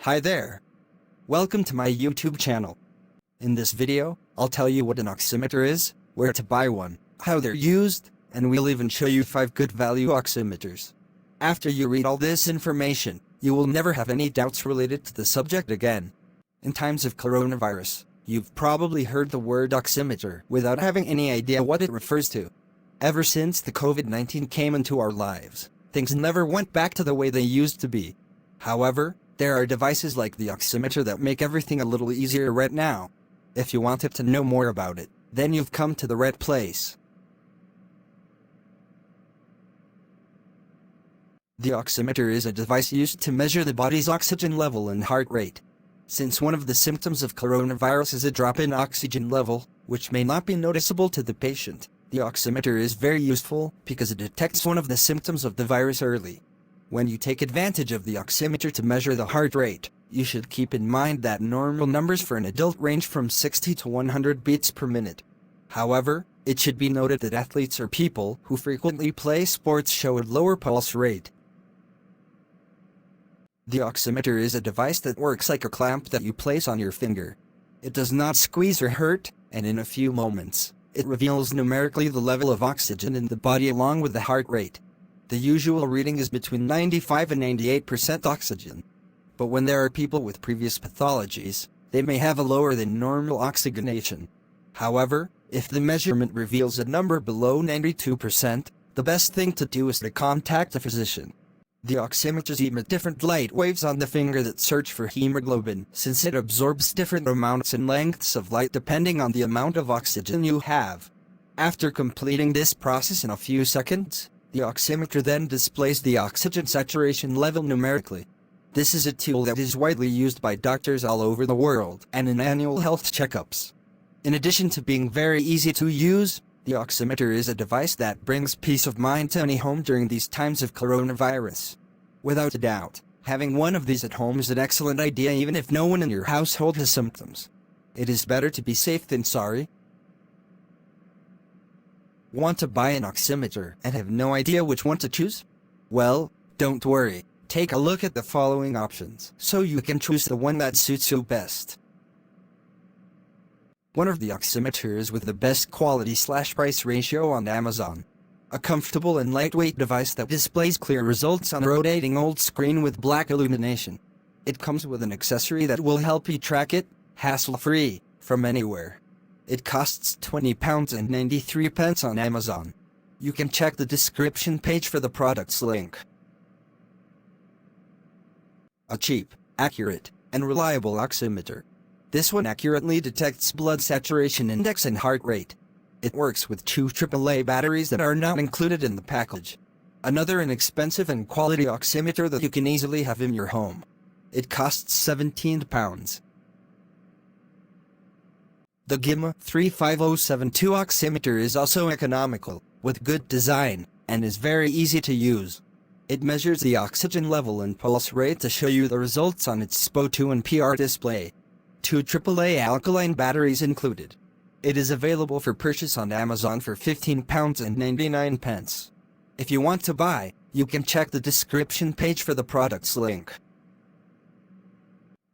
Hi there. Welcome to my YouTube channel. In this video, I'll tell you what an oximeter is, where to buy one, how they're used, and we'll even show you 5 good value oximeters. After you read all this information, you will never have any doubts related to the subject again. In times of coronavirus, you've probably heard the word oximeter without having any idea what it refers to. Ever since the COVID-19 came into our lives, things never went back to the way they used to be. However, there are devices like the Oximeter that make everything a little easier right now. If you wanted to know more about it, then you've come to the right place. The oximeter is a device used to measure the body's oxygen level and heart rate. Since one of the symptoms of coronavirus is a drop in oxygen level, which may not be noticeable to the patient, the oximeter is very useful because it detects one of the symptoms of the virus early. When you take advantage of the oximeter to measure the heart rate, you should keep in mind that normal numbers for an adult range from 60 to 100 beats per minute. However, it should be noted that athletes or people who frequently play sports show a lower pulse rate. The oximeter is a device that works like a clamp that you place on your finger. It does not squeeze or hurt, and in a few moments, it reveals numerically the level of oxygen in the body along with the heart rate. The usual reading is between 95 and 98% oxygen. But when there are people with previous pathologies, they may have a lower than normal oxygenation. However, if the measurement reveals a number below 92%, the best thing to do is to contact a physician. The oximeters emit different light waves on the finger that search for hemoglobin, since it absorbs different amounts and lengths of light depending on the amount of oxygen you have. After completing this process in a few seconds, the oximeter then displays the oxygen saturation level numerically. This is a tool that is widely used by doctors all over the world and in annual health checkups. In addition to being very easy to use, the oximeter is a device that brings peace of mind to any home during these times of coronavirus. Without a doubt, having one of these at home is an excellent idea even if no one in your household has symptoms. It is better to be safe than sorry. Want to buy an oximeter and have no idea which one to choose? Well, don't worry. Take a look at the following options so you can choose the one that suits you best. One of the oximeters with the best quality/price ratio on Amazon. A comfortable and lightweight device that displays clear results on a rotating old screen with black illumination. It comes with an accessory that will help you track it, hassle-free, from anywhere. It costs £20.93 on Amazon. You can check the description page for the product's link. A cheap, accurate, and reliable oximeter. This one accurately detects blood saturation index and heart rate. It works with 2 AAA batteries that are not included in the package. Another inexpensive and quality oximeter that you can easily have in your home. It costs £17. The GIMA 35072 oximeter is also economical, with good design, and is very easy to use. It measures the oxygen level and pulse rate to show you the results on its SPO2 and PR display. 2 AAA alkaline batteries included. It is available for purchase on Amazon for £15.99. If you want to buy, you can check the description page for the product's link.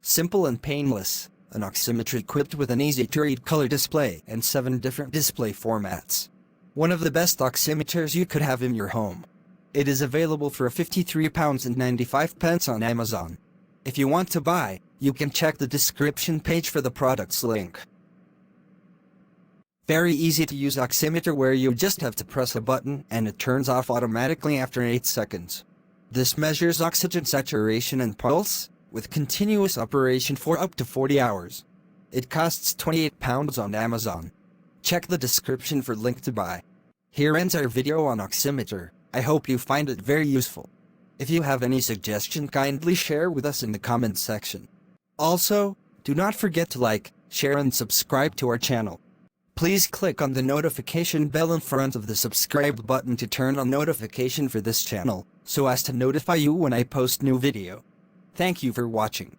Simple and painless. An oximeter equipped with an easy-to-read color display and 7 different display formats. One of the best oximeters you could have in your home. It is available for £53.95 on Amazon. If you want to buy, you can check the description page for the product's link. Very easy to use oximeter where you just have to press a button and it turns off automatically after 8 seconds. This measures oxygen saturation and pulse, with continuous operation for up to 40 hours. It costs £28 on Amazon. Check the description for link to buy. Here ends our video on oximeter. I hope you find it very useful. If you have any suggestion, kindly share with us in the comments section. Also, do not forget to like, share and subscribe to our channel. Please click on the notification bell in front of the subscribe button to turn on notification for this channel, so as to notify you when I post new video. Thank you for watching.